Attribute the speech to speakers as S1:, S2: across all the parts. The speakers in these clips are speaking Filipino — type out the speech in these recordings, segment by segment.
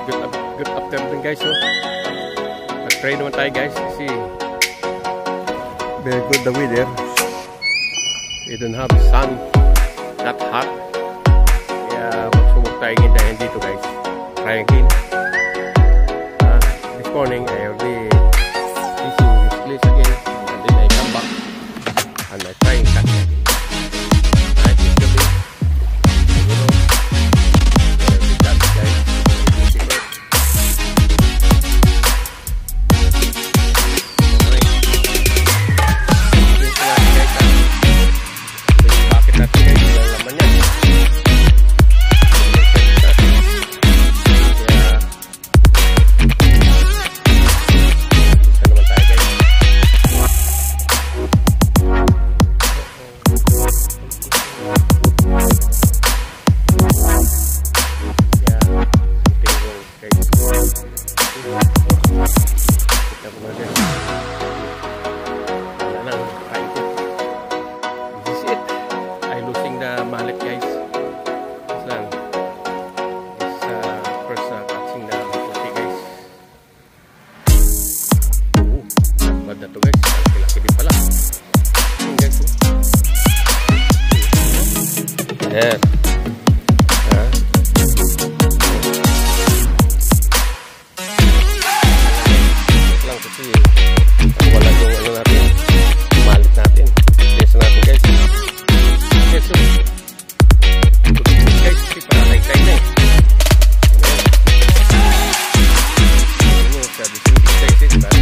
S1: good afternoon guys. So, mag-pray naman tayo guys kasi very good the weather. We don't have sun, not hot. Kaya magsubok tayo gindahan dito guys. Try again. This morning I already fishing this place again. And then I come back and I try and catch again. Yeah. Lang kasi wala yung ano natin, malit natin. Test natin guys. Okay, so guys, kasi para like-like na eh. Ano, sabi ko hindi excited ba?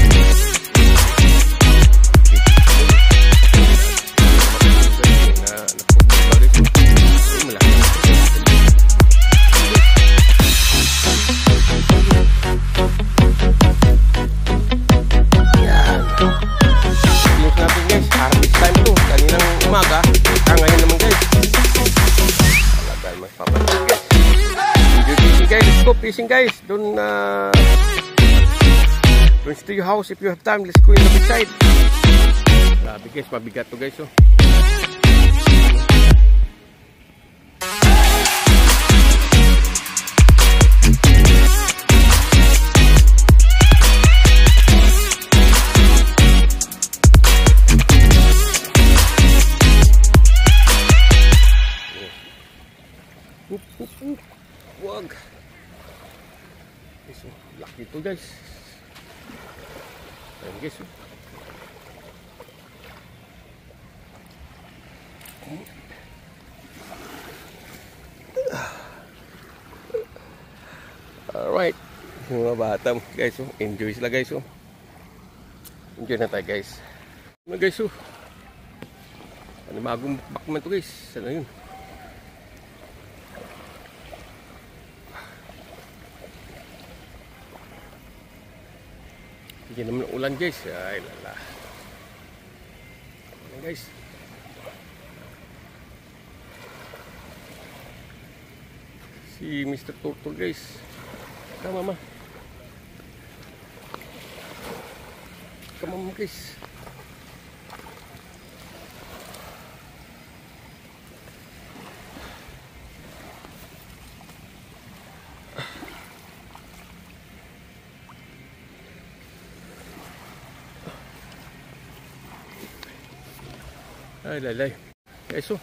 S1: Fishing guys, don't stay your house if you have time. Let's go in the big side. Grabe guys, mabigat to guys. Oh. Wag. So, laki ito guys. Ayan guys. Alright. Mga bata guys. Enjoy sila guys. Enjoy na tayo guys. Mga guys. Ano bagong bakman ito guys. Ano yun? Hindi naman ulan guys. Ay lala. Ayan guys. Si Mr. Turtle guys. Come mama. Come mama guys. Ay lalay guys.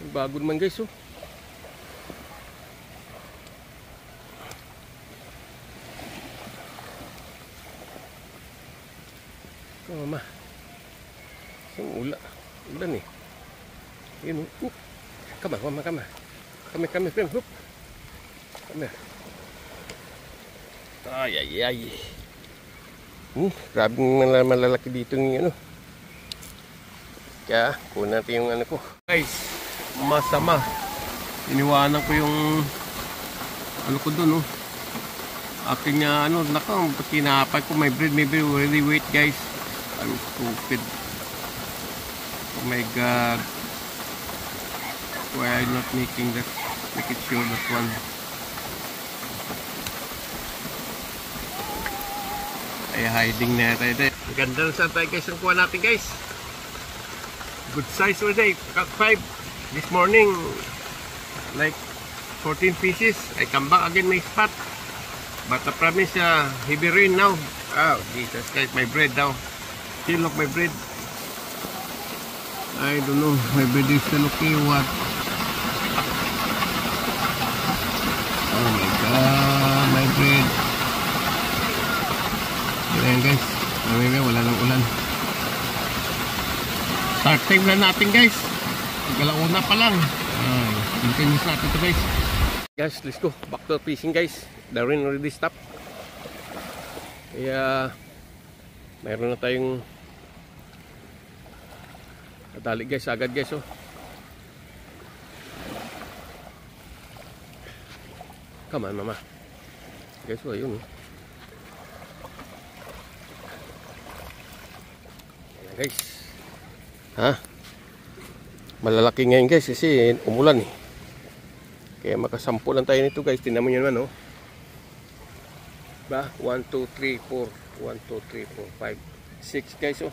S1: Bago naman guys. Mama ulan eh. Yun come friend. Come here. Ay grabe malalaki dito ng ano. Kaya kunin natin yung ano ko guys, masama iniwanan ko yung ano ko dun aking ano kinapay ko my bread maybe really wait guys. I'm stupid. Oh my god, why I'm not making that, make it sure that one. Ay hiding na tayo. Ganda na saan tayo guys ang kuha natin guys. Good size today, cut 5 this morning, like 14 pieces. I come back again, may spot. But I promise heavy rain now. Oh, Jesus Christ, my bread now. Still look my bread. I don't know, my bread is still okay, what? Oh my God, my bread. Ayan guys, wala nang ulan. Start time na natin guys. Galauna pa lang. Continuous natin ito guys. Guys, let's go. Back to fishing guys. The rain already stopped. Kaya mayroon na tayong nadali guys, agad guys oh. Come on mama. Guys oh, ayun oh. Ayan guys. Ha? Malalaki ngayon guys kasi umulan eh. Kaya makasampu lang tayo nito guys. Tingnan mo nyo naman oh. Ba? 1, 2, 3, 4 1, 2, 3, 4, 5, 6 guys oh.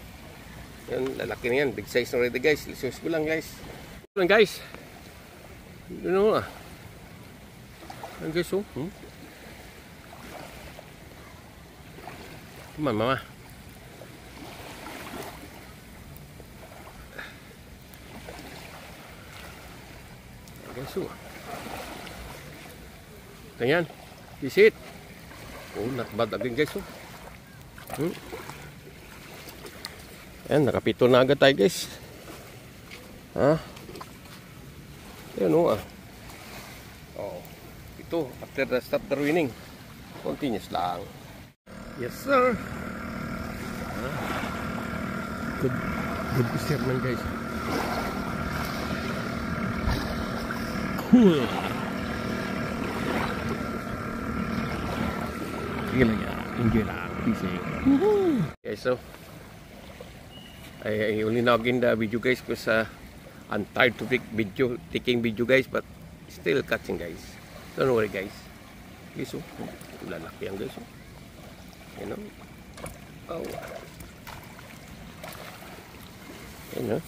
S1: Yan, lalaki na yan. Big size already guys. Lisos ko lang guys. Yan guys. Yun o ah. Yan guys oh. Come on mama. Yan guys oh. Ganyan. Visit. Oh, not bad again guys oh. Ayan, nakapito na agad tayo guys. Ha? Ayan o ah. Oh, ito, after the stop the winning. Continuous lang. Yes sir. Good fisherman guys. Cool. Sige lang yan. Enjoy lang. Fishing. Okay, so I only now again the video guys because I'm tired to taking video guys, but still catching guys. Don't worry guys. Guys oh, lalaki yan guys oh. You know. Oh. You know.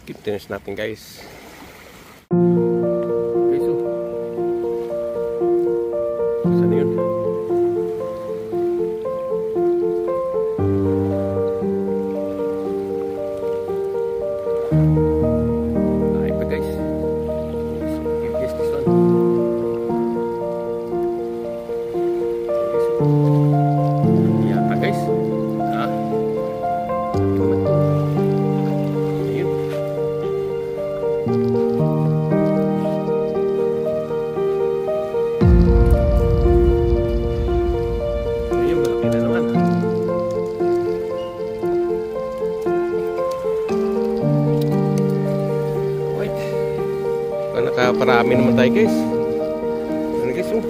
S1: Keep tennis natin guys. Guys oh. Saan yun? Nakaparami naman tayo guys. Ano guys oh.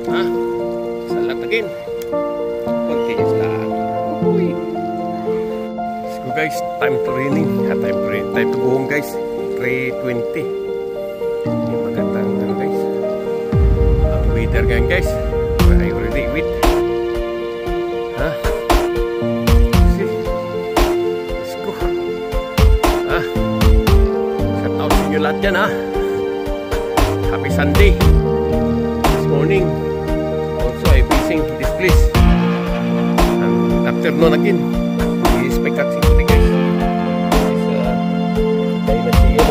S1: Ha? Salat again. Continuous lang. Uy. Let's go guys. Time to raining. Time to go home guys. 3:20. Yung magandang ano guys. Ang weather ganyan guys. I already with. Ha? Lahat yan ha. Happy Sunday. This morning also I fishing this place. And afternoon again is my catching today guys. Tayo na siya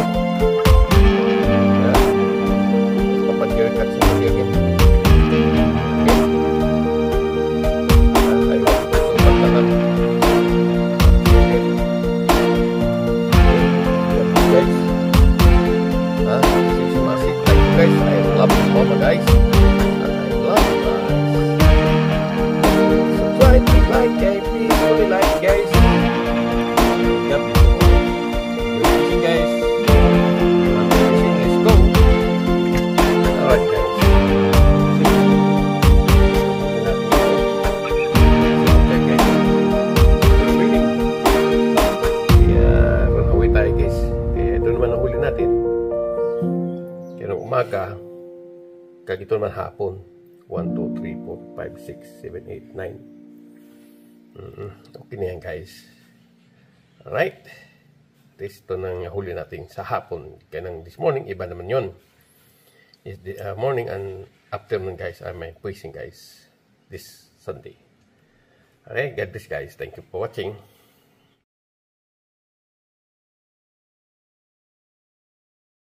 S1: kapag you're catching today again. Okay. I want to pagtanan. Guys. Guys, I love this moment guys. I love guys. Subscribe, like, please, really like guys. Yep. You're watching guys. Let's go. Alright guys. Okay guys. Yeah, runaway tayo guys. Kaya doon naman ang huli natin. Ng umaga, kagito naman hapon. 1, 2, 3, 4, 5, 6, 7, 8, 9. Okay na yan guys. Alright. Ito nang huli natin sa hapon. Kaya nang this morning, iba naman yon. is the morning and afternoon, guys, are my puising, guys, this Sunday. Okay, God bless, guys. Thank you for watching.